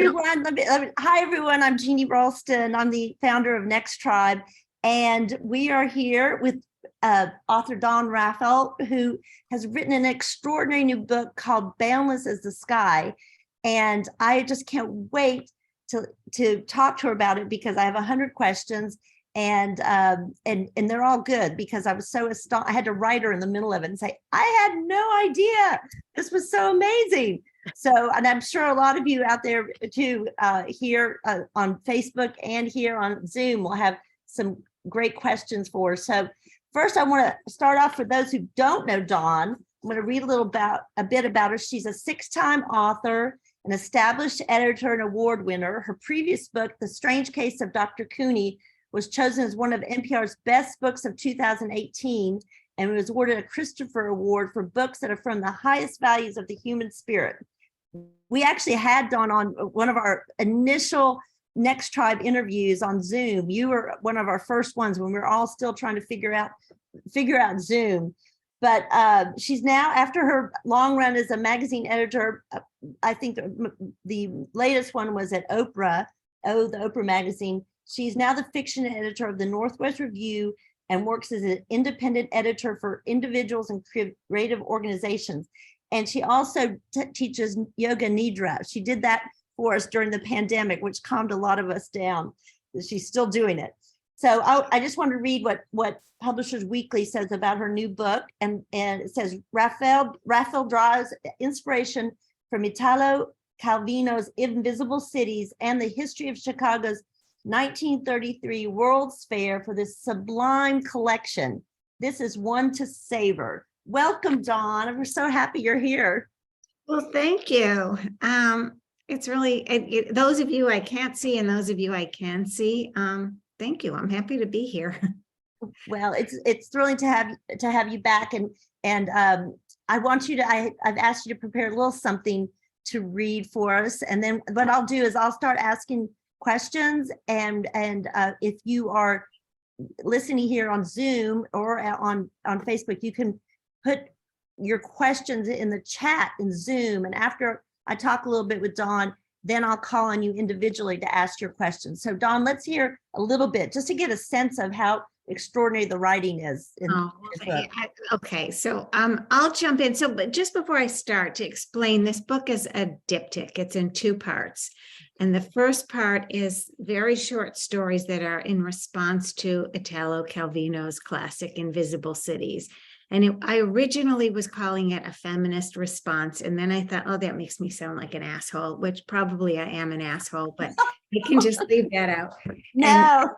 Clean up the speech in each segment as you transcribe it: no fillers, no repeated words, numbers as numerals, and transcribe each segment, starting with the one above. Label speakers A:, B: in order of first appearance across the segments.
A: Everyone, hi everyone, I'm Jeannie Ralston. I'm the founder of NextTribe, and we are here with author Dawn Raffel, who has written an extraordinary new book called Boundless as the Sky. And I just can't wait to talk to her about it, because I have 100 questions, and they're all good, because I was so astonished. I had to write her in the middle of it and say, I had no idea. This was so amazing. So, and I'm sure a lot of you out there too, here on Facebook and here on Zoom will have some great questions for her. So first, I want to start off, for those who don't know Dawn, I'm going to read a bit about her. She's a 6-time author, an established editor and award winner. Her previous book, The Strange Case of Dr. Cooney, was chosen as one of NPR's best books of 2018, and was awarded a Christopher Award for books that are from the highest values of the human spirit. We actually had Dawn on one of our initial NextTribe interviews on Zoom. You were one of our first ones when we were all still trying to figure out Zoom. But she's now, after her long run as a magazine editor, I think the latest one was at Oprah, the Oprah magazine. She's now the fiction editor of the Northwest Review and works as an independent editor for individuals and creative organizations. And she also teaches yoga nidra. She did that for us during the pandemic, which calmed a lot of us down. She's still doing it. So I just want to read what Publishers Weekly says about her new book. And it says, Raffel draws inspiration from Italo Calvino's Invisible Cities and the history of Chicago's 1933 World's Fair for this sublime collection. This is one to savor. Welcome, Dawn. We're so happy you're here.
B: Well, thank you. It's really, those of you I can't see and those of you I can see, thank you. I'm happy to be here.
A: Well, it's thrilling to have you back, and I want you to, I've asked you to prepare a little something to read for us, and then what I'll do is I'll start asking questions, and if you are listening here on Zoom or on Facebook, you can put your questions in the chat in Zoom, and after I talk a little bit with Dawn, then I'll call on you individually to ask your questions. So Dawn, let's hear a little bit just to get a sense of how extraordinary the writing is.
B: Okay, so I'll jump in. So, but just before I start, to explain, this book is a diptych. It's in 2 parts. And the first part is very short stories that are in response to Italo Calvino's classic Invisible Cities. And I originally was calling it a feminist response. And then I thought, oh, that makes me sound like an asshole, which probably I am an asshole, but I can just leave that out.
A: No.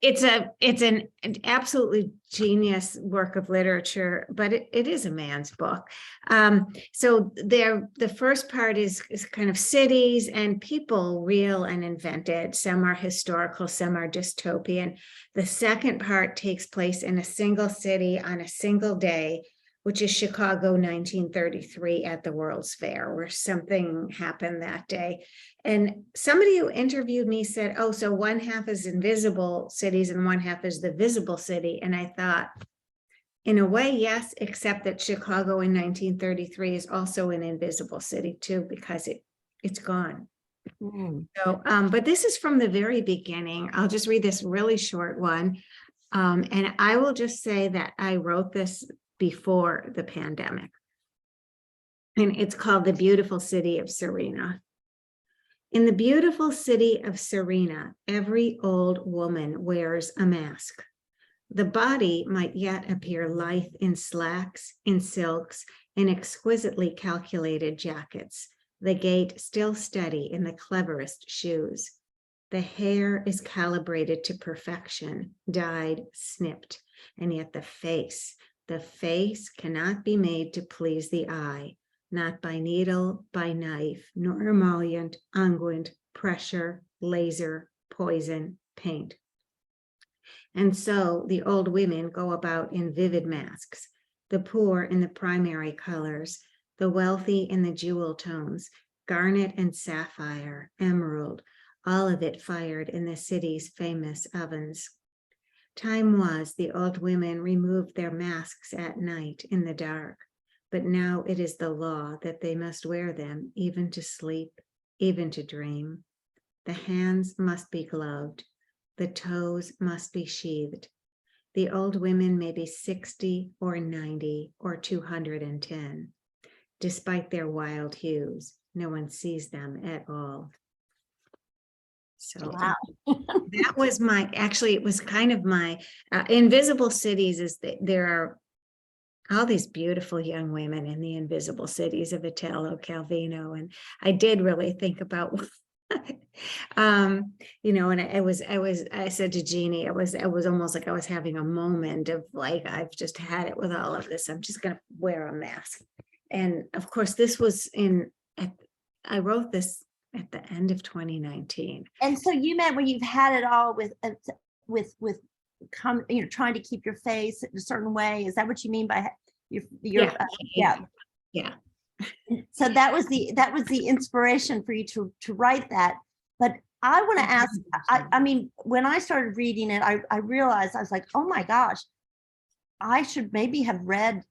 B: It's an absolutely genius work of literature, but it is a man's book. So the first part is kind of cities and people, real and invented. Some are historical, some are dystopian. The second part takes place in a single city on a single day, which is Chicago 1933 at the World's Fair, where something happened that day. And somebody who interviewed me said, oh, so one half is invisible cities and one half is the visible city. And I thought, in a way, yes, except that Chicago in 1933 is also an invisible city too, because it's gone. So, but this is from the very beginning. I'll just read this really short one. And I will just say that I wrote this before the pandemic. And it's called The Beautiful City of Serena. In the beautiful city of Serena, every old woman wears a mask. The body might yet appear lithe in slacks, in silks, in exquisitely calculated jackets. The gait still steady in the cleverest shoes. The hair is calibrated to perfection, dyed, snipped, and yet the face cannot be made to please the eye, not by needle, by knife, nor emollient, unguent, pressure, laser, poison, paint. And so the old women go about in vivid masks, the poor in the primary colors, the wealthy in the jewel tones, garnet and sapphire, emerald, all of it fired in the city's famous ovens. Time was the old women removed their masks at night in the dark, but now it is the law that they must wear them even to sleep. even to dream. The hands must be gloved. The toes must be sheathed. The old women may be 60 or 90 or 210. Despite their wild hues, no one sees them at all. So
A: Wow.
B: that was actually, it was kind of my invisible cities is that there are all these beautiful young women in the invisible cities of Italo Calvino. And I did really think about, and I said to Jeannie, it was almost like I was having a moment of like, I've just had it with all of this. I'm just going to wear a mask. And of course, this was I wrote this at the end of 2019.
A: And so you meant when you've had it all with trying to keep your face in a certain way. Is that what you mean by your
B: Yeah.
A: So that was the inspiration for you to write that. But I want to ask, I mean, when I started reading it, I realized, I was like, oh my gosh, I should maybe have read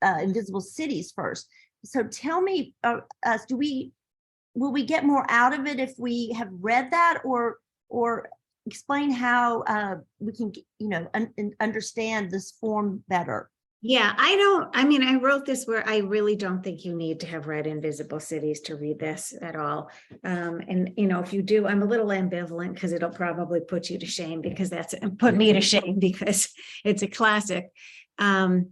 A: Invisible Cities first. So tell me, will we get more out of it if we have read that, or explain how we can, understand this form better?
B: Yeah, I wrote this where I really don't think you need to have read Invisible Cities to read this at all. And if you do, I'm a little ambivalent because it'll probably put you to shame, because put me to shame because it's a classic. That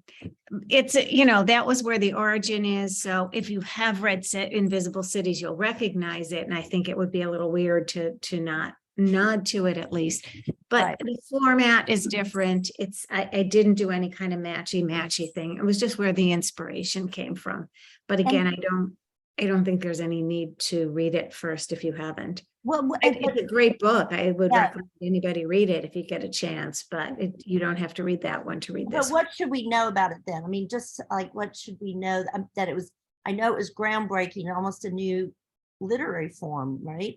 B: was where the origin is. So if you have read Invisible Cities, you'll recognize it. And I think it would be a little weird to not nod to it at least, but
A: Right.
B: The format is different. I didn't do any kind of matchy thing. It was just where the inspiration came from. But again, I don't think there's any need to read it first if you haven't.
A: Well,
B: It's a great book. I would recommend anybody read it if you get a chance, but you don't have to read that one to read this.
A: But what should we know about it then? I mean, just like, what should we know that it was? I know it was groundbreaking, almost a new literary form, right?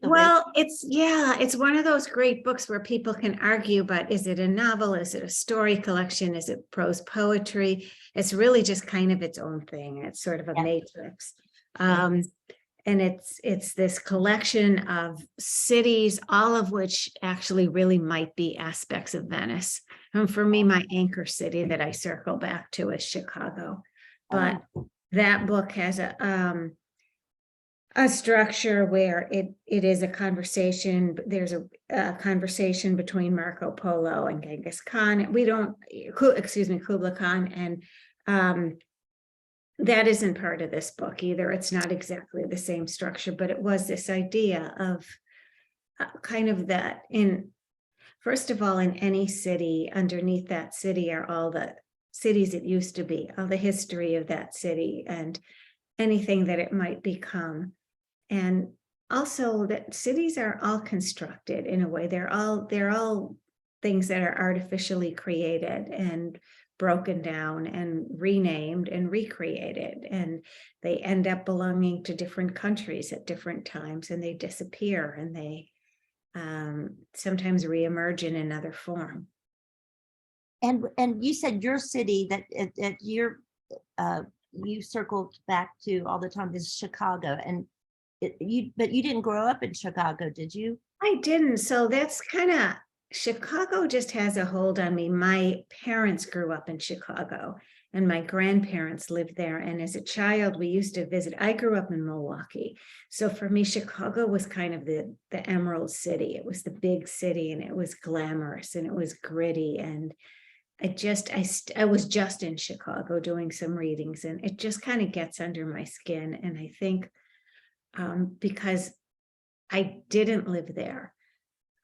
B: It's one of those great books where people can argue, but is it a novel? Is it a story collection? Is it prose poetry? It's really just kind of its own thing. It's sort of a matrix. And it's this collection of cities, all of which actually really might be aspects of Venice. And for me, my anchor city that I circle back to is Chicago. But that book has a structure where it is a conversation. There's a conversation between Marco Polo and Genghis Khan. Kublai Khan, and that isn't part of this book either. It's not exactly the same structure, but it was this idea of kind of that first of all, in any city, underneath that city are all the cities it used to be, all the history of that city and anything that it might become. And also that cities are all constructed in a way. They're all things that are artificially created and broken down and renamed and recreated, and they end up belonging to different countries at different times, and they disappear, and they sometimes reemerge in another form.
A: And you said your city that you circled back to all the time is Chicago, and but you didn't grow up in Chicago, did you?
B: I didn't. So that's kind of, Chicago just has a hold on me. My parents grew up in Chicago and my grandparents lived there. And as a child, we used to visit. I grew up in Milwaukee. So for me, Chicago was kind of the Emerald City. It was the big city, and it was glamorous, and it was gritty. And I was just in Chicago doing some readings, and it just kind of gets under my skin. And I think because I didn't live there,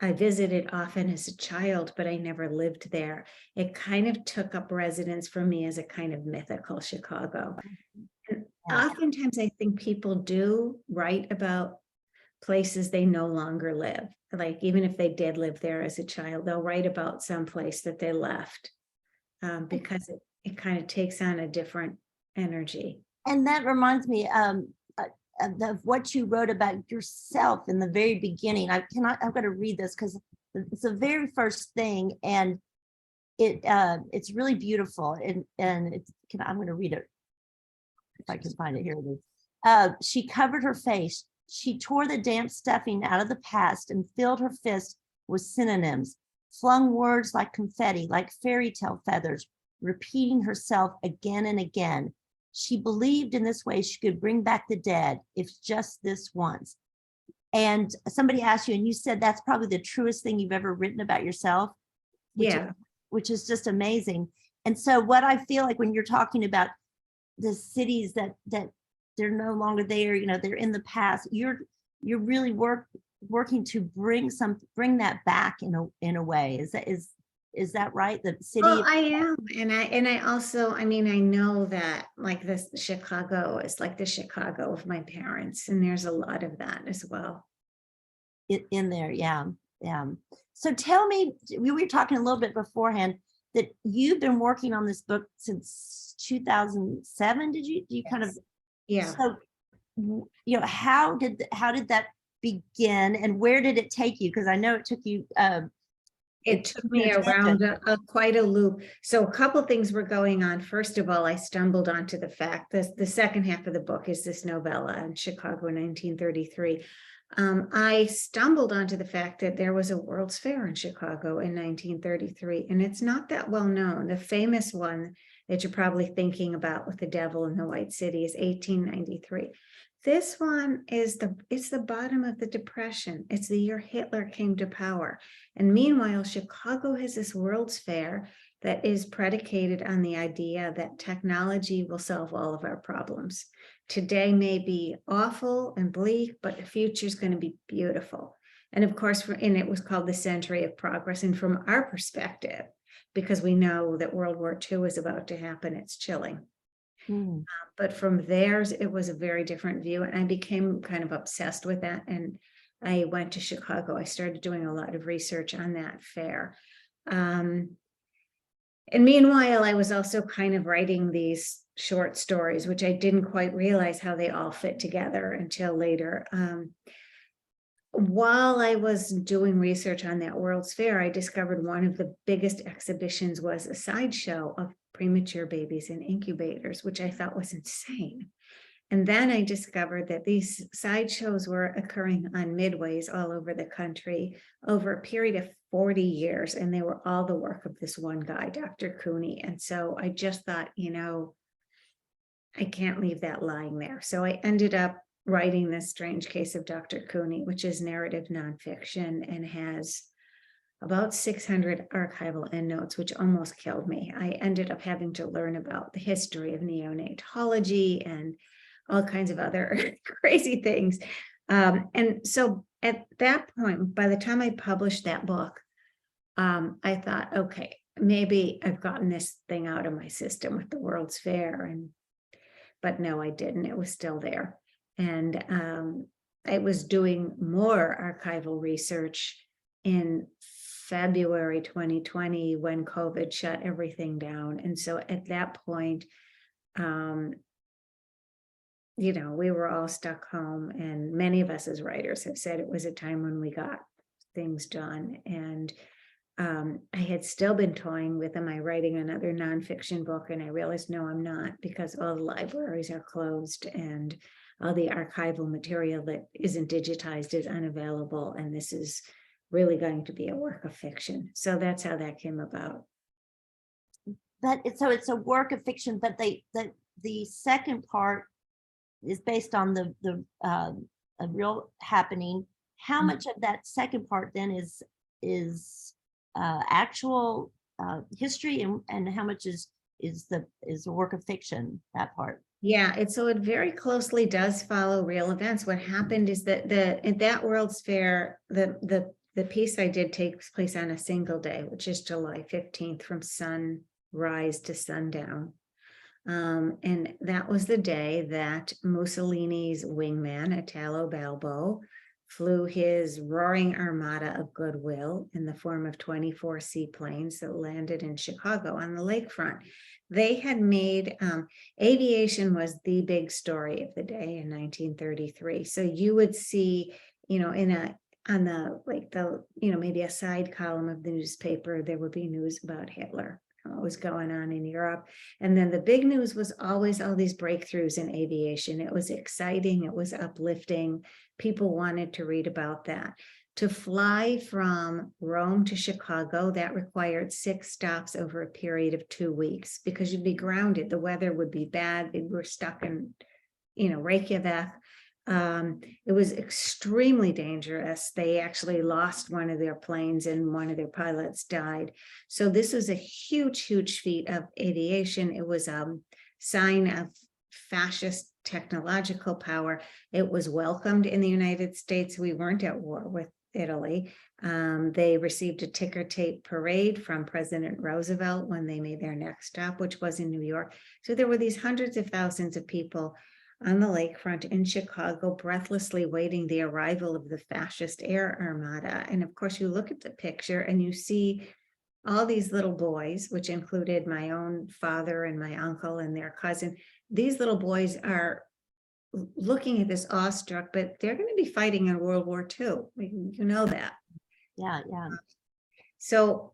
B: I visited often as a child, but I never lived there. It kind of took up residence for me as a kind of mythical Chicago. And oftentimes I think people do write about places they no longer live. Like even if they did live there as a child, they'll write about some place that they left because it kind of takes on a different energy.
A: And that reminds me of what you wrote about yourself in the very beginning. I've got to read this because it's the very first thing, and it's really beautiful. And I'm going to read it if I can find it. Here it is. She covered her face. She tore the damp stuffing out of the past and filled her fist with synonyms, flung words like confetti, like fairy tale feathers, repeating herself again and again. She believed in this way she could bring back the dead, if just this once. And somebody asked you, and you said that's probably the truest thing you've ever written about yourself,
B: Yeah.
A: which is just amazing. And so what I feel like when you're talking about the cities that they're no longer there, they're in the past, you're really working to bring that back in a way. Is that right? The city.
B: Well, I am. And I also, I mean, I know that like this Chicago is like the Chicago of my parents, and there's a lot of that as well.
A: In there. Yeah. So tell me, we were talking a little bit beforehand that you've been working on this book since 2007. Did you kind of?
B: Yeah.
A: So, how did that begin, and where did it take you? Because I know it took you.
B: It took me around quite a loop. So a couple things were going on. First of all, I stumbled onto the fact that the second half of the book is this novella in Chicago, 1933. I stumbled onto the fact that there was a World's Fair in Chicago in 1933, and it's not that well known. The famous one that you're probably thinking about with the devil in the White City is 1893. This one is it's the bottom of the Depression. It's the year Hitler came to power. And meanwhile, Chicago has this World's Fair that is predicated on the idea that technology will solve all of our problems. Today may be awful and bleak, but the future is going to be beautiful. And of course, and it was called the Century of Progress. And from our perspective, because we know that World War II is about to happen, it's chilling. But from theirs, it was a very different view. And I became kind of obsessed with that. And I went to Chicago. I started doing a lot of research on that fair. And meanwhile, I was also kind of writing these short stories, which I didn't quite realize how they all fit together until later. While I was doing research on that World's Fair, I discovered one of the biggest exhibitions was a sideshow of premature babies in incubators, which I thought was insane. And then I discovered that these sideshows were occurring on midways all over the country over a period of 40 years. And they were all the work of this one guy, Dr. Cooney. And so I just thought, I can't leave that lying there. So I ended up writing This Strange Case of Dr. Cooney, which is narrative nonfiction and has about 600 archival endnotes, which almost killed me. I ended up having to learn about the history of neonatology and all kinds of other crazy things. And so at that point, by the time I published that book, I thought, okay, maybe I've gotten this thing out of my system with the World's Fair. But no, I didn't. It was still there. And I was doing more archival research in February 2020 when COVID shut everything down. And so at that point, we were all stuck home, and many of us as writers have said it was a time when we got things done. And I had still been toying with, am I writing another nonfiction book? And I realized, no, I'm not, because all the libraries are closed and all the archival material that isn't digitized is unavailable. And this is really going to be a work of fiction. So that's how that came about.
A: But it's a work of fiction, but the second part is based on the a real happening. How much of that second part then is actual history, and how much is a work of fiction, that part?
B: Yeah, it very closely does follow real events. What happened is that at that World's Fair, the piece I did takes place on a single day, which is July 15th, from sunrise to sundown. And that was the day that Mussolini's wingman, Italo Balbo, flew his roaring armada of goodwill in the form of 24 seaplanes that landed in Chicago on the lakefront. They had made, aviation was the big story of the day in 1933. So you would see, maybe a side column of the newspaper, there would be news about Hitler. what was going on in Europe. And then the big news was always all these breakthroughs in aviation. It was exciting. It was uplifting. People wanted to read about that. To fly from Rome to Chicago, that required 6 stops over a period of 2 weeks because you'd be grounded. The weather would be bad. They were stuck in, Reykjavik. It was extremely dangerous. They actually lost one of their planes and one of their pilots died. So this was a huge, huge feat of aviation. It was a sign of fascist technological power. It was welcomed in the United States. We weren't at war with Italy. They received a ticker tape parade from President Roosevelt when they made their next stop, which was in New York. So there were these hundreds of thousands of people on the lakefront in Chicago, breathlessly waiting the arrival of the fascist air armada. And of course, you look at the picture and you see all these little boys, which included my own father and my uncle and their cousin. These little boys are looking at this awestruck, but they're going to be fighting in World War II. You know that.
A: Yeah.
B: So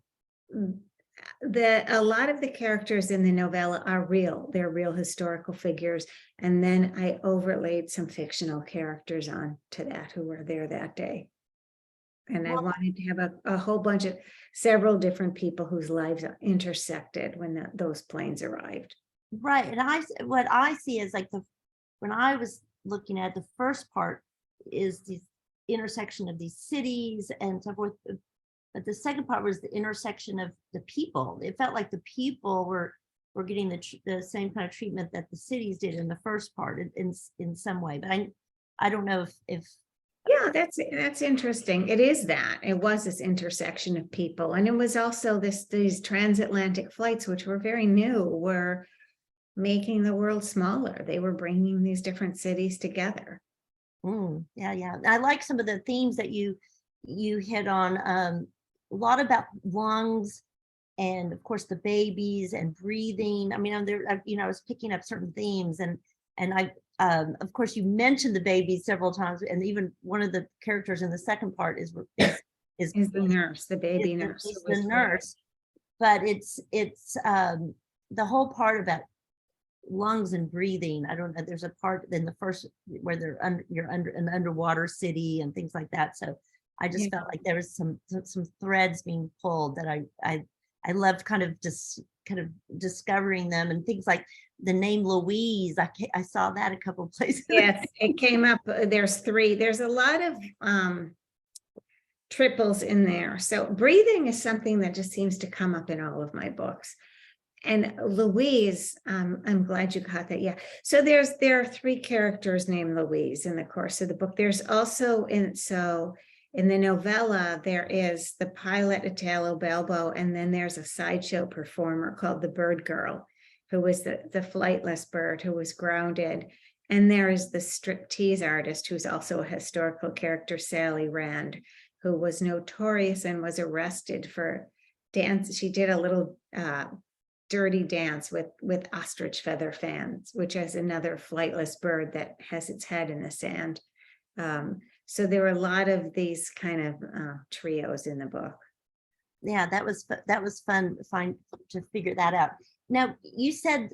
B: a lot of the characters in the novella are real. They're real historical figures. And then I overlaid some fictional characters on to that who were there that day. And I wanted to have a whole bunch of several different people whose lives intersected when those planes arrived.
A: Right. And what I see is like when I was looking at the first part is the intersection of these cities and so forth. But the second part was the intersection of the people. It felt like the people were getting the same kind of treatment that the cities did in the first part in some way. But I don't know if
B: yeah, that's interesting. It is that. It was this intersection of people. And it was also these transatlantic flights, which were very new, were making the world smaller. They were bringing these different cities together.
A: Yeah. I like some of the themes that you hit on, a lot about lungs and of course the babies and breathing. I mean, I was picking up certain themes and I, of course, you mentioned the babies several times, and even one of the characters in the second part is the nurse, the baby nurse. Is the nurse, but it's the whole part about lungs and breathing. I don't know. There's a part in the first where you're under an underwater city and things like that. So I just felt like there was some threads being pulled that I loved kind of discovering them, and things like the name Louise. I saw that a couple of places.
B: Yes, it came up. There's a lot of triples in there. So breathing is something that just seems to come up in all of my books. And Louise, I'm glad you caught that. Yeah. So there are 3 characters named Louise in the course of the book. There's also in the novella, there is the pilot Italo Balbo, and then there's a sideshow performer called the Bird Girl, who was the flightless bird who was grounded. And there is the striptease artist, who's also a historical character, Sally Rand, who was notorious and was arrested for dance. She did a little dirty dance with ostrich feather fans, which is another flightless bird that has its head in the sand. So there were a lot of these kind of trios in the book.
A: Yeah, that was fun to figure that out. Now, you said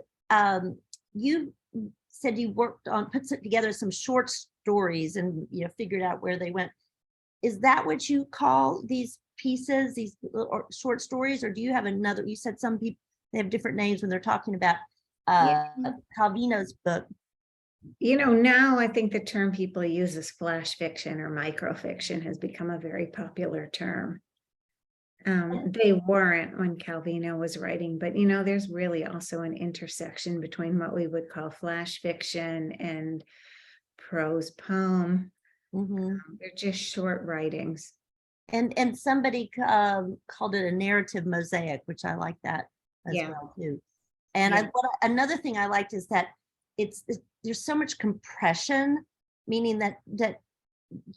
A: you put together some short stories and figured out where they went. Is that what you call these pieces, these short stories, or do you have another? You said some people, they have different names when they're talking about Calvino's book.
B: Now I think the term people use is flash fiction or microfiction has become a very popular term. They weren't when Calvino was writing, but there's really also an intersection between what we would call flash fiction and prose poem. They're just short writings.
A: And somebody called it a narrative mosaic, which I like that as well too. And another thing I liked is that there's so much compression, meaning that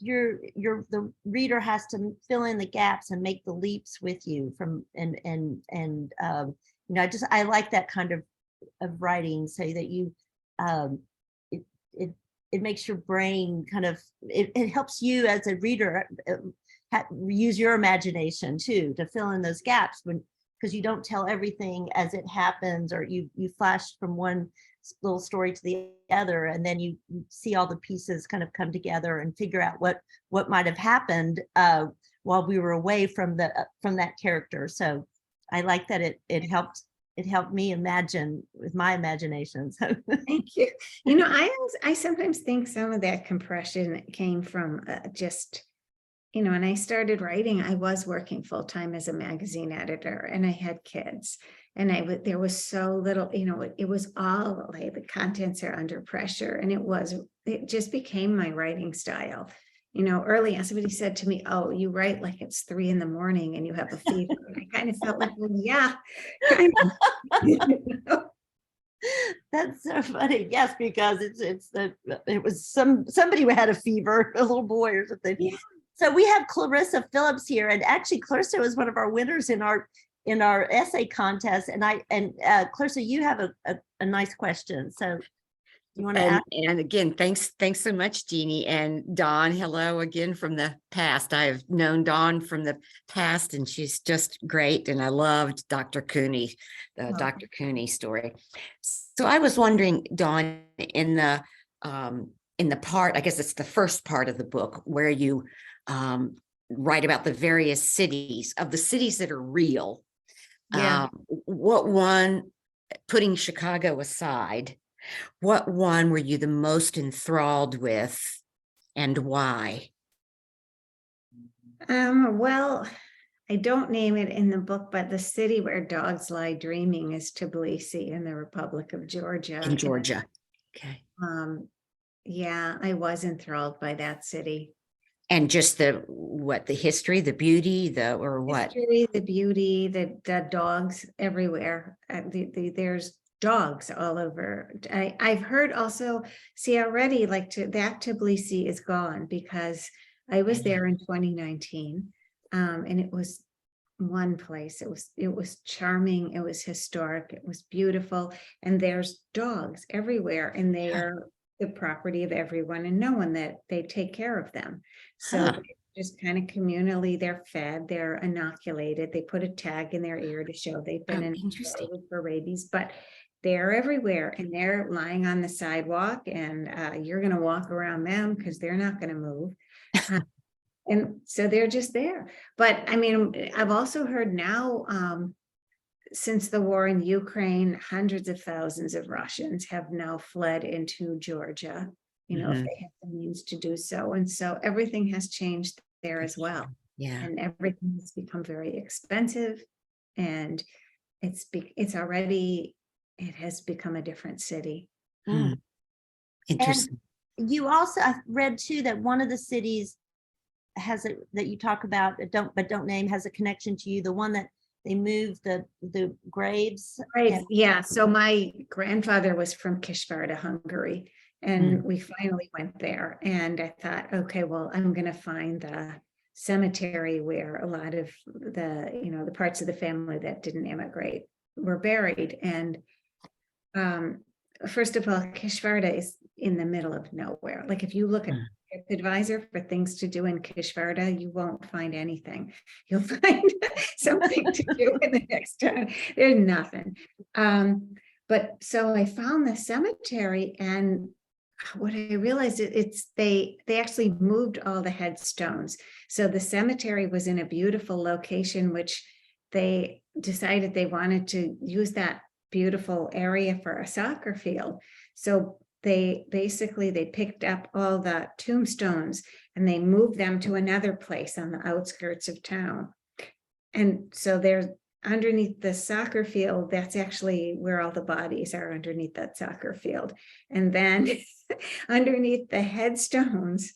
A: the reader has to fill in the gaps and make the leaps with you I like that kind of writing, so that you it makes your brain kind of, it helps you as a reader use your imagination too to fill in those gaps, because because you don't tell everything as it happens, or you flash from one little story to the other, and then you see all the pieces kind of come together and figure out what might have happened while we were away from that character. So I like that it helped me imagine with my imagination. So
B: Thank you. I sometimes think some of that compression came from just, when I started writing, I was working full time as a magazine editor, and I had kids, and there was so little, it was all like the contents are under pressure, and it just became my writing style. Early on, somebody said to me, "Oh, you write like it's 3 a.m. and you have a fever." And I kind of felt like, well, yeah, kind of.
A: that's so funny. Yes, because it was somebody who had a fever, a little boy or something.
B: Yeah.
A: So we have Clarissa Phillips here, and actually Clarissa was one of our winners in our essay contest. And Clarissa, you have a nice question. So you want to ask?
C: And again, thanks so much, Jeannie. And Dawn, hello again from the past. I've known Dawn from the past, and she's just great. And I loved Dr. Cooney, the Dr. Cooney story. So I was wondering, Dawn, in the part, I guess it's the first part of the book, where you write about the various cities that are real.
B: Yeah.
C: What one, putting Chicago aside, what one were you the most enthralled with, and why?
B: Well, I don't name it in the book, but the city where dogs lie dreaming is Tbilisi in the Republic of Georgia.
C: In Georgia. Okay.
B: Yeah, I was enthralled by that city.
C: And just the history, the beauty, what?
B: History, the beauty, the dogs everywhere. There's dogs all over. I've heard also, see already, that Tbilisi is gone, because I was there in 2019, and it was one place. It was charming. It was historic. It was beautiful. And there's dogs everywhere, and they are the property of everyone and no one, that they take care of them. So just kind of communally, they're fed, they're inoculated. They put a tag in their ear to show they've been inoculated for rabies, but they're everywhere, and they're lying on the sidewalk, and you're going to walk around them because they're not going to move. And so they're just there. But I mean, I've also heard now, since the war in Ukraine, hundreds of thousands of Russians have now fled into Georgia, if they have the means to do so. And so everything has changed there as well.
C: Yeah.
B: And everything has become very expensive, and it has become a different city.
C: Interesting.
A: And you also, I've read too, that one of the cities that you talk about, don't name, has a connection to you, the one that they moved the graves.
B: Right. Yeah. So my grandfather was from Kisvárda, Hungary, and we finally went there. And I thought, okay, well, I'm going to find the cemetery where a lot of the parts of the family that didn't immigrate were buried. And first of all, Kisvárda is in the middle of nowhere. Like, if you look at TripAdvisor for things to do in Kisvárda, you won't find anything. You'll find something to do in the next town. There's nothing. But so I found the cemetery, and what I realized, they actually moved all the headstones. So the cemetery was in a beautiful location, which they decided they wanted to use that beautiful area for a soccer field. So they picked up all the tombstones and they moved them to another place on the outskirts of town. And so there's underneath the soccer field, that's actually where all the bodies are, underneath that soccer field. And then underneath the headstones,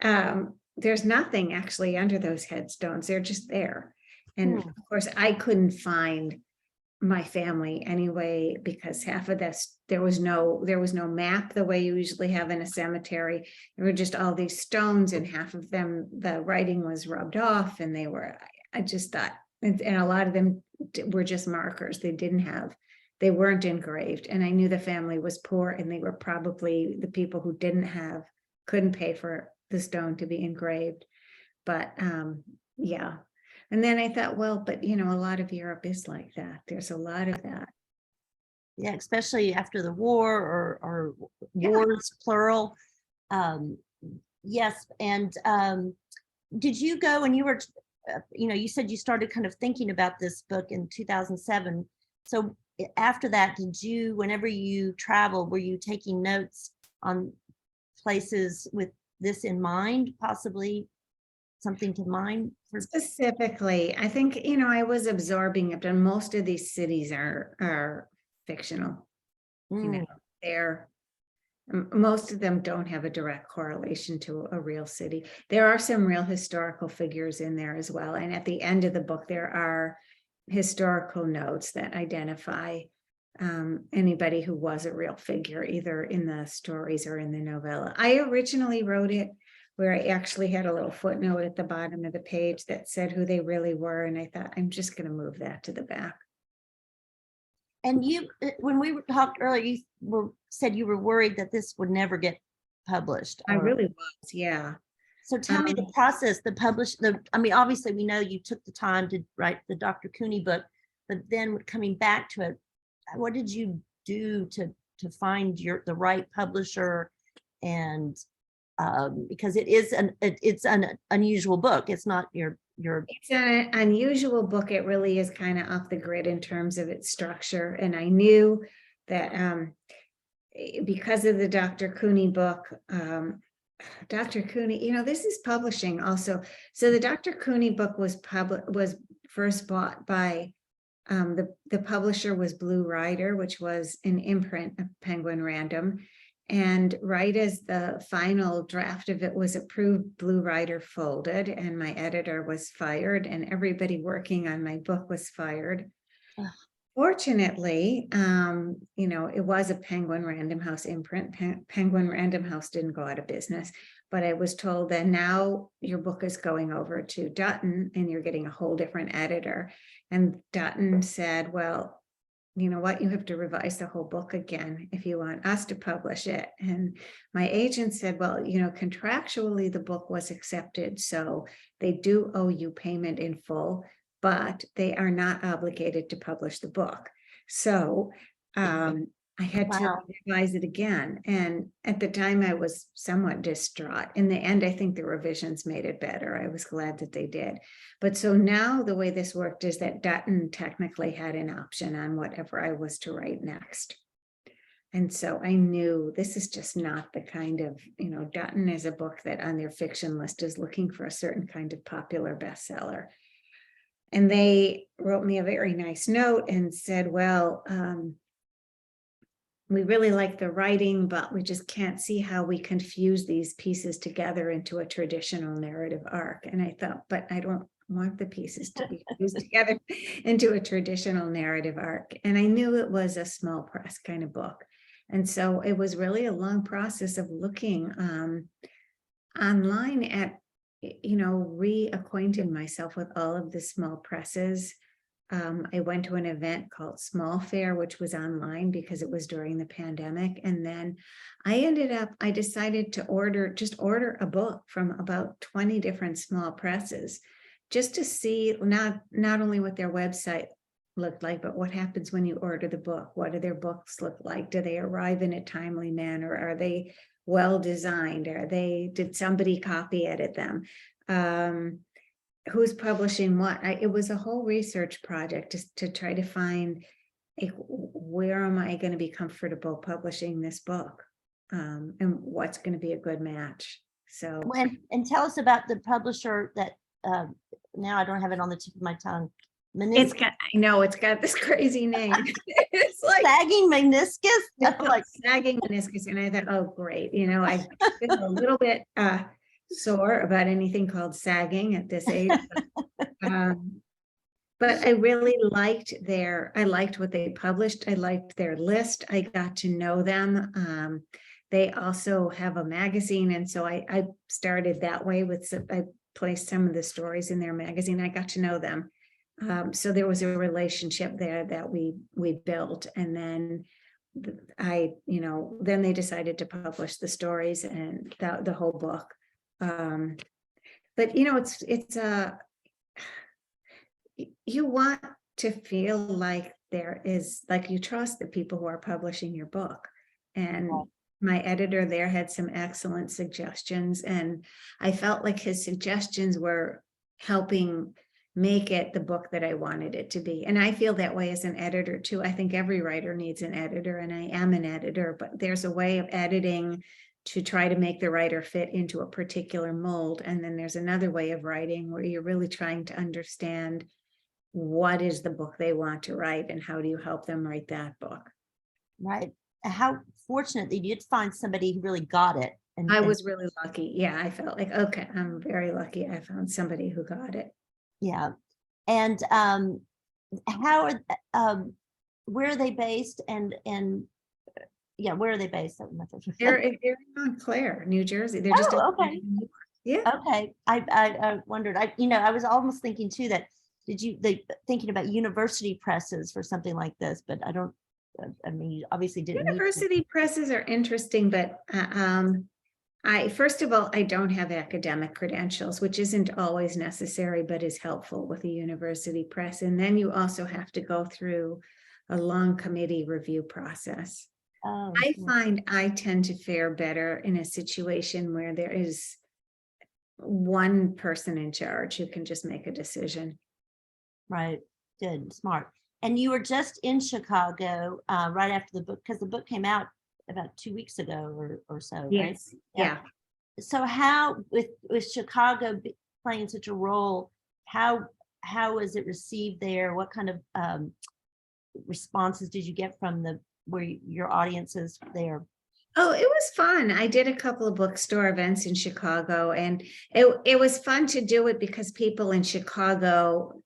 B: there's nothing actually under those headstones. They're just there. And of course, I couldn't find my family anyway, because half of this, there was no map the way you usually have in a cemetery. There were just all these stones, and half of them, the writing was rubbed off, and I just thought, and a lot of them were just markers. They weren't engraved. And I knew the family was poor, and they were probably the people who couldn't pay for the stone to be engraved. But yeah, And then I thought, well, but you know, a lot of Europe is like that. There's a lot of that.
A: Yeah, especially after the war or
B: Yeah.
A: wars, plural. Yes. And did you go and you were, you said you started kind of thinking about this book in 2007. So after that, did you, whenever you traveled, were you taking notes on places with this in mind, possibly something to mind for?
B: Specifically, I think, I was absorbing it, and most of these cities are fictional.
A: Mm.
B: Most of them don't have a direct correlation to a real city. There are some real historical figures in there as well. And at the end of the book, there are historical notes that identify anybody who was a real figure, either in the stories or in the novella. I originally wrote it where I actually had a little footnote at the bottom of the page that said who they really were. And I thought, I'm just going to move that to the back.
A: And you, when we talked earlier, said you were worried that this would never get published.
B: I really was, yeah.
A: So tell me the process, obviously we know you took the time to write the Dr. Cooney book, but then coming back to it, what did you do to find the right publisher? And because it's an unusual book. It's not
B: It's an unusual book. It really is kind of off the grid in terms of its structure. And I knew that because of the Dr. Cooney book, Dr. Cooney, this is publishing also. So the Dr. Cooney book was first bought by the publisher was Blue Rider, which was an imprint of Penguin Random. And right as the final draft of it was approved, Blue Rider folded and my editor was fired and everybody working on my book was fired. Ugh. Fortunately, it was a Penguin Random House imprint. Penguin Random House didn't go out of business, but I was told that now your book is going over to Dutton and you're getting a whole different editor. And Dutton said, well, you know what, you have to revise the whole book again if you want us to publish it. And my agent said, well, contractually the book was accepted, so they do owe you payment in full, but they are not obligated to publish the book. So I had to revise it again. And at the time I was somewhat distraught. In the end, I think the revisions made it better. I was glad that they did. But so now the way this worked is that Dutton technically had an option on whatever I was to write next. And so I knew this is just not the kind of, Dutton is a book that on their fiction list is looking for a certain kind of popular bestseller. And they wrote me a very nice note and said, well, we really like the writing, but we just can't see how we can fuse these pieces together into a traditional narrative arc. And I thought, but I don't want the pieces to be fused together into a traditional narrative arc. And I knew it was a small press kind of book. And so it was really a long process of looking online at, reacquainting myself with all of the small presses. I went to an event called Small Fair, which was online because it was during the pandemic. And then I decided to order a book from about 20 different small presses, just to see not only what their website looked like, but what happens when you order the book. What do their books look like? Do they arrive in a timely manner? Are they well designed? Did somebody copy edit them? Who's publishing what? It was a whole research project just to try to find where am I going to be comfortable publishing this book, and what's going to be a good match. So
A: and tell us about the publisher that now I don't have it on the tip of my tongue. It's
B: got this crazy name. It's like
A: Sagging Meniscus.
B: Like Sagging Meniscus, and I thought, oh great, I've been a little bit sore about anything called sagging at this age. But I really liked what they published. I liked their list. I got to know them. They also have a magazine. And so I started that way I placed some of the stories in their magazine. I got to know them. So there was a relationship there that we built. And then then they decided to publish the stories and the whole book. But it's you want to feel like there is, like you trust the people who are publishing your book. And my editor there had some excellent suggestions, and I felt like his suggestions were helping make it the book that I wanted it to be. And I feel that way as an editor too. I think every writer needs an editor, and I am an editor, but there's a way of editing to try to make the writer fit into a particular mold. And then there's another way of writing where you're really trying to understand what is the book they want to write and how do you help them write that book.
A: Right. How fortunate that you did find somebody who really got it. And
B: I was really lucky. Yeah, I felt like, okay, I'm very lucky. I found somebody who got it.
A: yeah. And how are where are they based? And yeah, where are they based?
B: They're in Montclair, New Jersey. They're just
A: Oh, okay.
B: Yeah.
A: Okay. I wondered. I was almost thinking too that thinking about university presses for something like this, but I don't. I mean, you obviously didn't.
B: University presses are interesting, but first of all, I don't have academic credentials, which isn't always necessary, but is helpful with a university press. And then you also have to go through a long committee review process.
A: Oh,
B: I find I tend to fare better in a situation where there is one person in charge who can just make a decision.
A: right. Good. Smart. And you were just in Chicago right after the book, because the book came out about 2 weeks ago or so, right?
B: Yes. Yeah.
A: So how, with Chicago playing such a role, how was it received there? What kind of responses did you get from your audiences there?
B: Oh, it was fun. I did a couple of bookstore events in Chicago, and it was fun to do it because people in Chicago,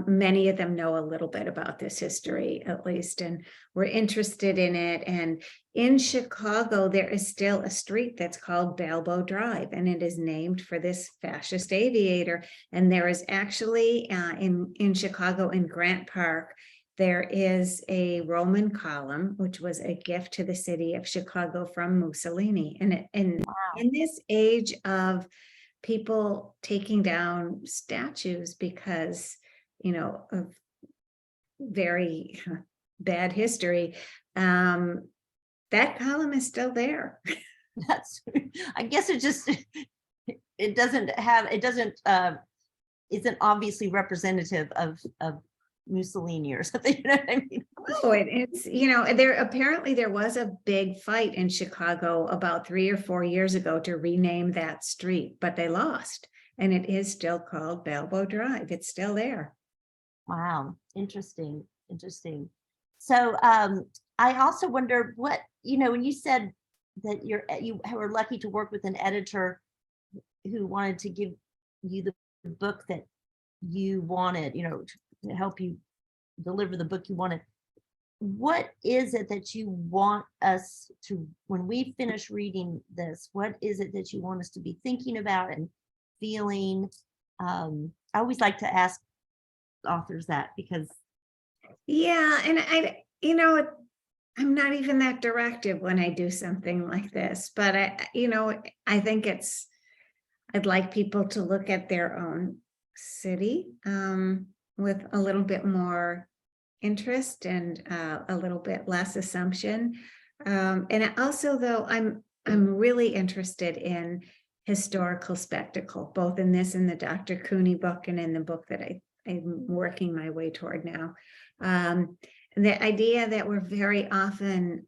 B: many of them know a little bit about this history, at least, and were interested in it. And in Chicago, there is still a street that's called Balbo Drive, and it is named for this fascist aviator. And there is actually in Chicago, in Grant Park, there is a Roman column, which was a gift to the city of Chicago from Mussolini. And in this age of people taking down statues because, of very bad history, that column is still there.
A: I guess isn't obviously representative of Mussolini or something. You know what I mean?
B: Oh, it's there was a big fight in Chicago about 3 or 4 years ago to rename that street, but they lost, and it is still called Balbo Drive. It's still there.
A: Wow, interesting. So I also wonder what, when you said that you were lucky to work with an editor who wanted to give you the book that you wanted, to help you deliver the book you wanted. What is it that you want us to, when we finish reading this, what is it that you want us to be thinking about and feeling? I always like to ask authors that, because
B: and I'm not even that directive when I do something like this, but I think I'd like people to look at their own city with a little bit more interest and a little bit less assumption. And also, though, I'm really interested in historical spectacle, both in this and the Dr. Cooney book and in the book that I'm working my way toward now. The idea that we're very often,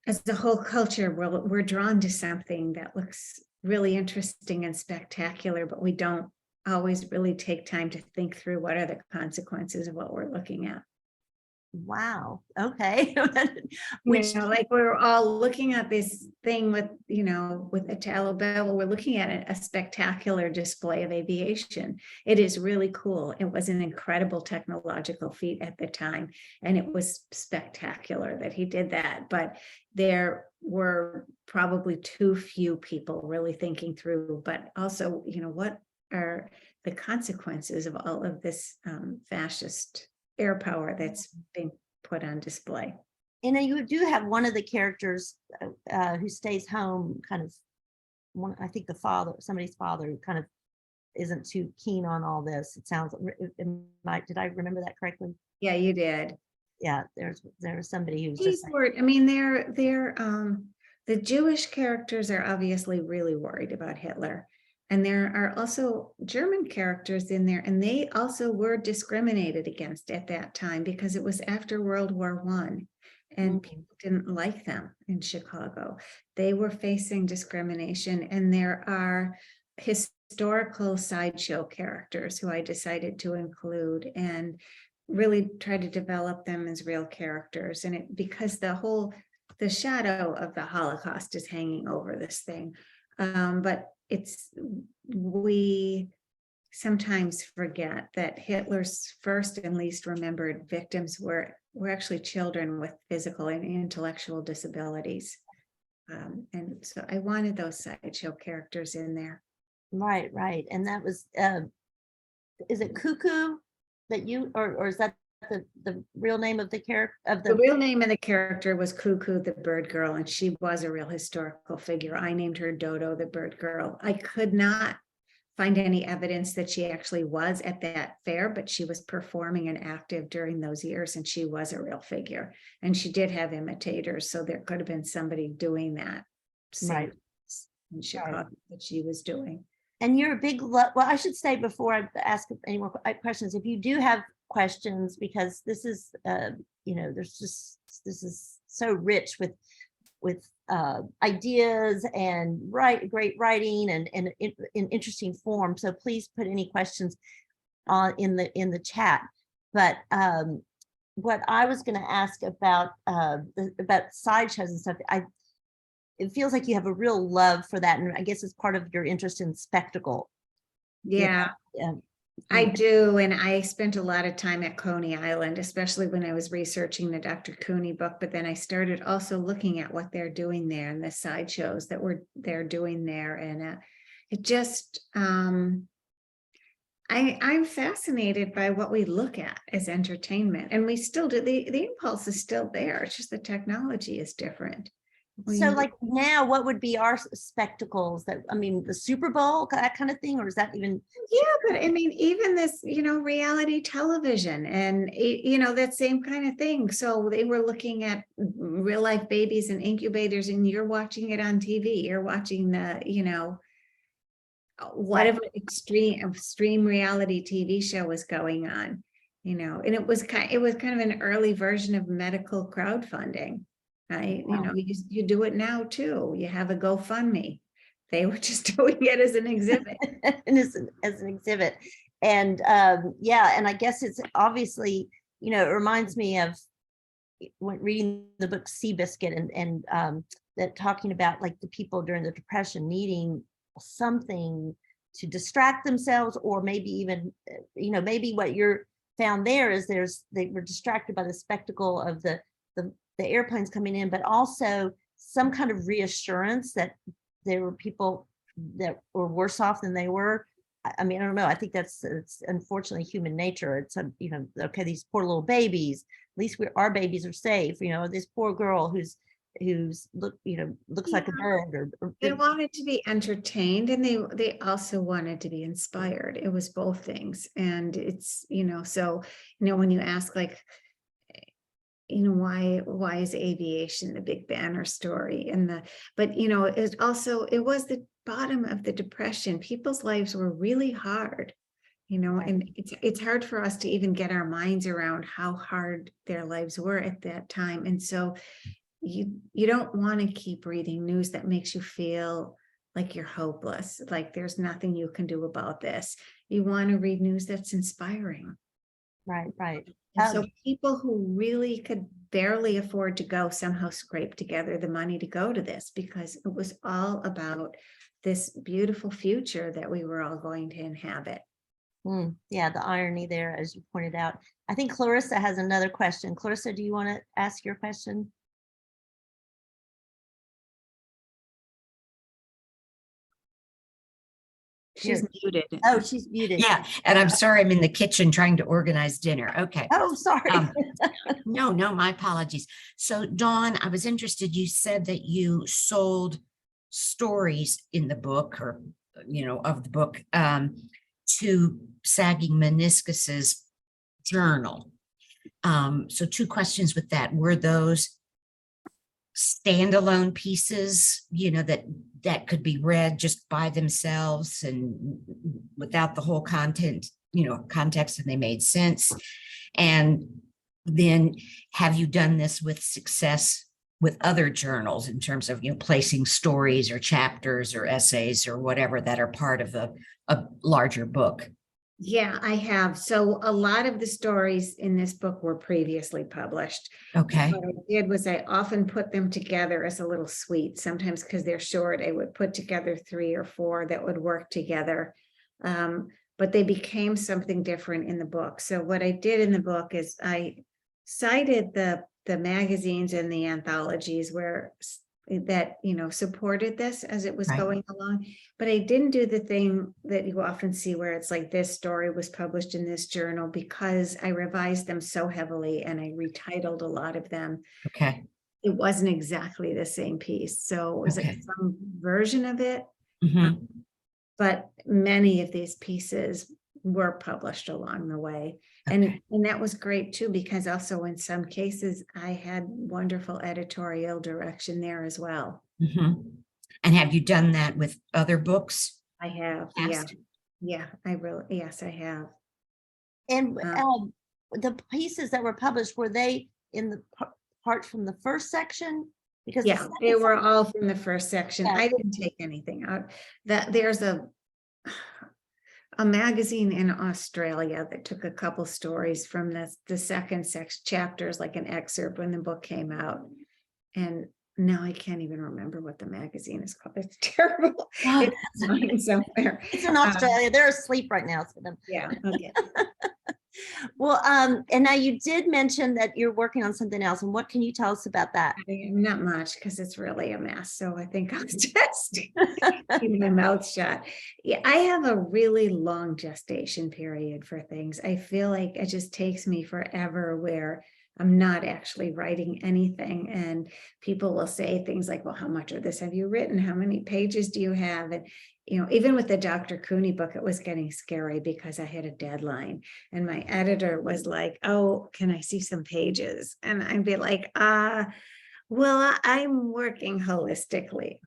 B: as the whole culture, we're drawn to something that looks really interesting and spectacular, but we don't always really take time to think through what are the consequences of what we're looking at.
A: Wow. Okay.
B: Like we're all looking at this thing with Italo Bello, we're looking at a spectacular display of aviation. It is really cool. It was an incredible technological feat at the time, and it was spectacular that he did that. But there were probably too few people really thinking through, but also, what are the consequences of all of this fascist air power that's being put on display.
A: And you do have one of the characters who stays home, kind of I think somebody's father, who kind of isn't too keen on all this. It sounds, did I remember that correctly?
B: Yeah, you did.
A: Yeah, there's somebody who's
B: He's
A: just like,
B: worried. I mean, the Jewish characters are obviously really worried about Hitler. And there are also German characters in there, and they also were discriminated against at that time because it was after World War I, and people didn't like them in Chicago. They were facing discrimination, and there are historical sideshow characters who I decided to include and really try to develop them as real characters. And it, because the shadow of the Holocaust is hanging over this thing. But we sometimes forget that Hitler's first and least remembered victims were actually children with physical and intellectual disabilities. And so I wanted those sideshow characters in there.
A: right. And that was, is it Cuckoo that you, or is that the real name of the character of
B: The real name of the character was Cuckoo the Bird Girl, and she was a real historical figure. I named her Dodo the Bird Girl. I could not find any evidence that she actually was at that fair, but she was performing and active during those years, and she was a real figure. And she did have imitators, so there could have been somebody doing that.
A: Right.
B: In Chicago that she was doing.
A: And you're a big, well, I should say before I ask any more questions, if you do have questions, because this is, this is so rich with ideas and great writing and in interesting form. So please put any questions in the chat. But what I was going to ask about sideshows and stuff, it feels like you have a real love for that, and I guess it's part of your interest in spectacle.
B: Yeah. I do, and I spent a lot of time at Coney Island, especially when I was researching the Dr. Cooney book, but then I started also looking at what they're doing there and the sideshows that they're doing there, and it just I'm fascinated by what we look at as entertainment, and we still do. The impulse is still there, it's just the technology is different.
A: So like now, what would be our spectacles that, I mean, the Super Bowl, that kind of thing, or is that even?
B: Yeah, but I mean, even this, reality television and, that same kind of thing. So they were looking at real life babies and incubators, and you're watching it on TV. You're watching the, whatever extreme reality TV show was going on, and it was kind of an early version of medical crowdfunding. You do it now too. You have a GoFundMe. They were just doing it as an exhibit.
A: And as an exhibit. And and I guess it's obviously, it reminds me of when reading the book Seabiscuit and that talking about like the people during the Depression needing something to distract themselves, or maybe even, maybe what you're found there is they were distracted by the spectacle of the airplanes coming in, but also some kind of reassurance that there were people that were worse off than they were. I mean, I don't know. I think it's unfortunately human nature. It's okay, these poor little babies, at least our babies are safe. This poor girl who's looks like a bird. Or
B: they wanted to be entertained, and they also wanted to be inspired. It was both things. And it's, so, when you ask like, why is aviation the big banner story? But it was the bottom of the Depression. People's lives were really hard, and it's hard for us to even get our minds around how hard their lives were at that time. And so you don't want to keep reading news that makes you feel like you're hopeless, like there's nothing you can do about this. You want to read news that's inspiring.
A: Right.
B: And so people who really could barely afford to go somehow scraped together the money to go to this, because it was all about this beautiful future that we were all going to inhabit.
A: Yeah, the irony there, as you pointed out. I think Clarissa has another question. Clarissa, do you want to ask your question?
B: She's muted.
A: Oh, she's muted.
C: Yeah, and I'm sorry, I'm in the kitchen trying to organize dinner. Okay.
A: Oh, sorry.
C: No, my apologies. So Dawn, I was interested, you said that you sold stories in the book, or of the book. to sagging meniscuses journal. So 2 questions with that. Were those standalone pieces, that could be read just by themselves and without the whole content, context, and they made sense? And then have you done this with success with other journals in terms of, placing stories or chapters or essays or whatever that are part of a larger book?
B: Yeah, I have. So a lot of the stories in this book were previously published.
C: Okay.
B: What I did was I often put them together as a little suite. Sometimes because they're short, I would put together 3 or 4 that would work together. But they became something different in the book. So what I did in the book is I cited the magazines and the anthologies where that supported this as it was
C: Right.
B: going along, but I didn't do the thing that you often see where it's like this story was published in this journal, because I revised them so heavily and I retitled a lot of them.
C: Okay.
B: It wasn't exactly the same piece, so it was like
C: Okay.
B: some version of it.
C: Mhm.
B: But many of these pieces were published along the way.
C: Okay.
B: And that was great too, because also in some cases I had wonderful editorial direction there as well.
C: Mhm. And have you done that with other books?
B: I have,
C: Past?
B: yeah, yes, I have.
A: And
B: Um,
A: the pieces that were published, were they in the part from the first section? Because the
B: Yeah,
A: second
B: they were
A: section-
B: all from the first section.
A: Yeah.
B: I didn't take anything out. That there's a magazine in Australia that took a couple stories from the second chapters, like an excerpt when the book came out. And now I can't even remember what the magazine is called. It's terrible.
A: Oh,
B: It's mine somewhere.
A: it's in Australia. They're asleep right now. So them.
B: Yeah, okay.
A: Well, and now you did mention that you're working on something else, and what can you tell us about that?
B: Not much, because it's really a mess. So I think I'll just keep my mouth shut. Yeah, I have a really long gestation period for things. I feel like it just takes me forever where I'm not actually writing anything. And people will say things like, well, how much of this have you written? How many pages do you have? And, even with the Dr. Cooney book, it was getting scary because I had a deadline. And my editor was like, oh, can I see some pages? And I'd be like, well, I'm working holistically.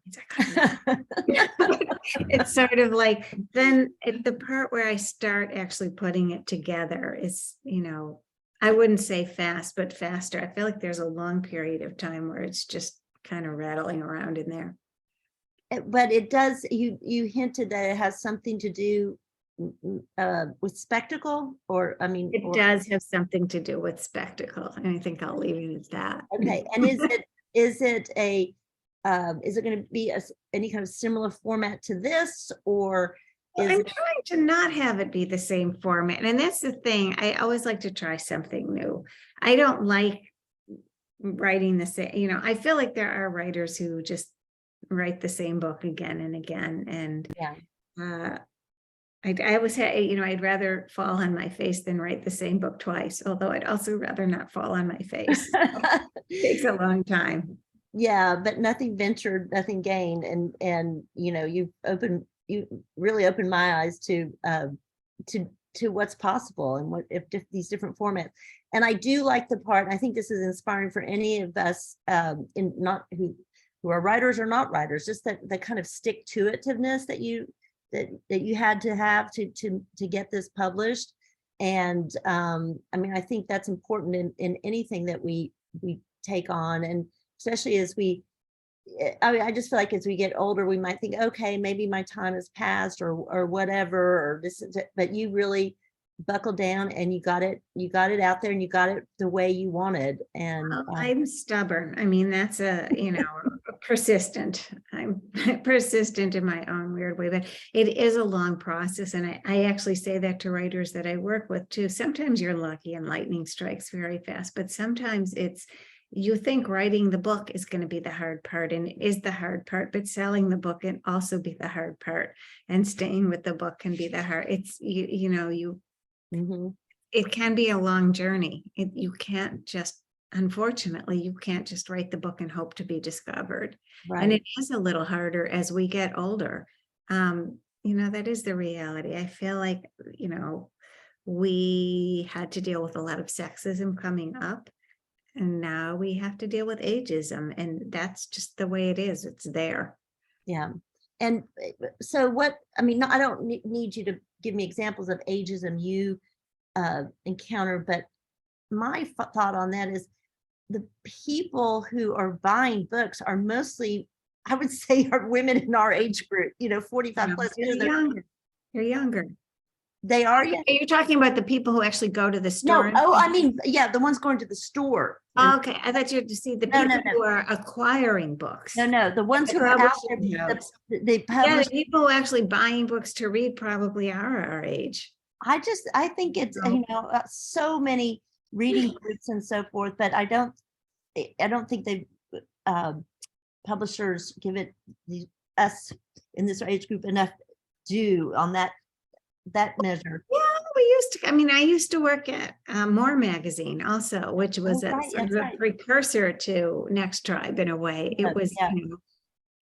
B: It's sort of like, then the part where I start actually putting it together is, I wouldn't say fast, but faster. I feel like there's a long period of time where it's just kind of rattling around in there.
A: But it does, you hinted that it has something to do with spectacle, or
B: It does have something to do with spectacle, and I think I'll leave it at that.
A: Okay, and is it going to be any kind of similar format to this, or
B: I'm
A: is it?
B: trying to not have it be the same format, and that's the thing. I always like to try something new. I don't like writing the same. I feel like there are writers who just write the same book again and again, and
A: Yeah.
B: I always say, I'd rather fall on my face than write the same book twice, although I'd also rather not fall on my face. It takes a long time.
A: Yeah, but nothing ventured, nothing gained, and you really opened my eyes to what's possible and what if these different formats. And I do like the part. I think this is inspiring for any of us in not who are writers or not writers, just that the kind of stick to itiveness that you had to have to get this published. And I think that's important in anything that we take on, and especially as I just feel like as we get older, we might think, okay, maybe my time has passed or whatever, or this is it. But you really buckled down and you got it out there, and you got it the way you wanted. And
B: I'm stubborn. That's persistent. I'm persistent in my own weird way, but it is a long process. And I actually say that to writers that I work with too. Sometimes you're lucky and lightning strikes very fast, but sometimes you think writing the book is going to be the hard part, and it is the hard part, but selling the book can also be the hard part, and staying with the book can be the hard. It's, it can be a long journey. Unfortunately, you can't just write the book and hope to be discovered.
A: right.
B: And it is a little harder as we get older. that is the reality. I feel like, we had to deal with a lot of sexism coming up, and now we have to deal with ageism, and that's just the way it is. It's there.
A: Yeah. And so what, I mean, I don't need you to give me examples of ageism you encounter, but my thought on that is the people who are buying books are mostly, I would say, are women in our age group, 45 plus.
B: They're younger. They're younger.
A: They are.
B: Are you talking about the people who actually go to the store?
A: No. Oh, I mean, yeah, the ones going to the store.
B: Okay, I thought you had to see the people who are acquiring books.
A: No, the ones who are out there, they
B: Yeah,
A: publish.
B: the people who are actually buying books to read probably are our age.
A: I think it's, so many reading groups and so forth, but I don't think they publishers give it us in this age group enough due on that measure.
B: Yeah, I used to work at More Magazine also, which was a precursor to NextTribe in a way. It was,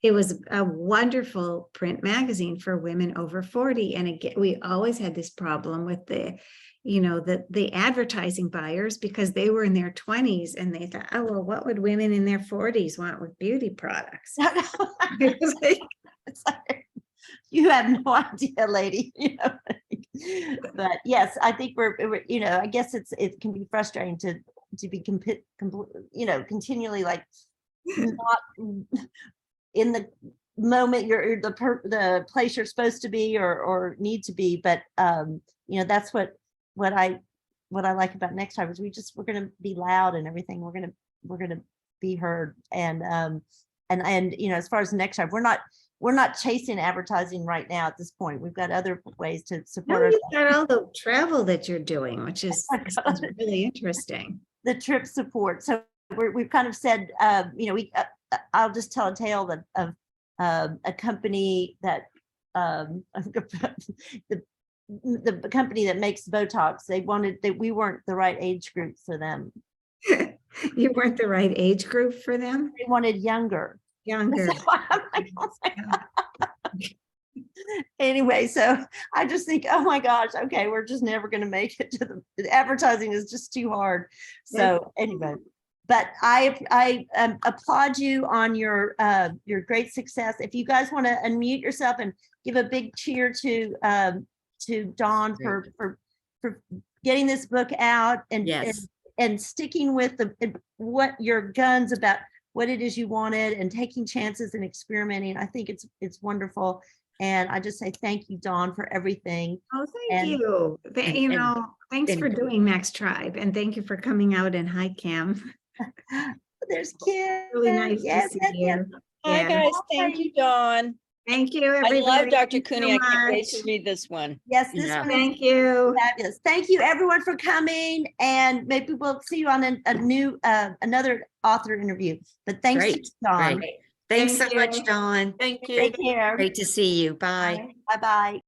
B: it was a wonderful print magazine for women over 40. And again, we always had this problem with the advertising buyers, because they were in their 20s and they thought, oh, well, what would women in their 40s want with beauty products?
A: You have no idea, lady. But yes, I think we're I guess it can be frustrating to be continually like not in the moment you're the place you're supposed to be or need to be. But that's what I like about NextTribe is we're going to be loud and everything. We're going to be heard. And as far as NextTribe, we're not chasing advertising right now at this point. We've got other ways to support.
B: You've got all the travel that you're doing, which is really interesting.
A: The trip support. So we've kind of said, I'll just tell a tale of a company that the company that makes Botox. They wanted that we weren't the right age group for them.
B: You weren't the right age group for them?
A: They wanted younger. Anyway, so I just think, oh my gosh, okay, we're just never going to make it to the advertising is just too hard. So anyway, but I applaud you on your great success. If you guys want to unmute yourself and give a big cheer to Dawn for getting this book out and sticking with what your guns about what it is you wanted and taking chances and experimenting. I think it's wonderful. And I just say thank you, Dawn, for everything.
B: Oh, thank you. Thanks for doing NextTribe, and thank you for coming out. And hi, Cam.
A: There's Kim.
B: Really nice to see you.
D: Hi, guys. Thank you, Dawn.
B: Thank you, everybody.
D: I love Dr. Cooney.
B: So
D: I can't wait
B: much.
D: to read this one.
A: Yes, this one.
B: Thank you.
A: Fabulous. Thank you, everyone, for coming. And maybe we'll see you on another author interview. But thanks, Dawn.
C: Great. Thanks so much, Dawn.
D: Thank you.
A: Take care.
C: Great to see you. Bye.
A: Bye-bye.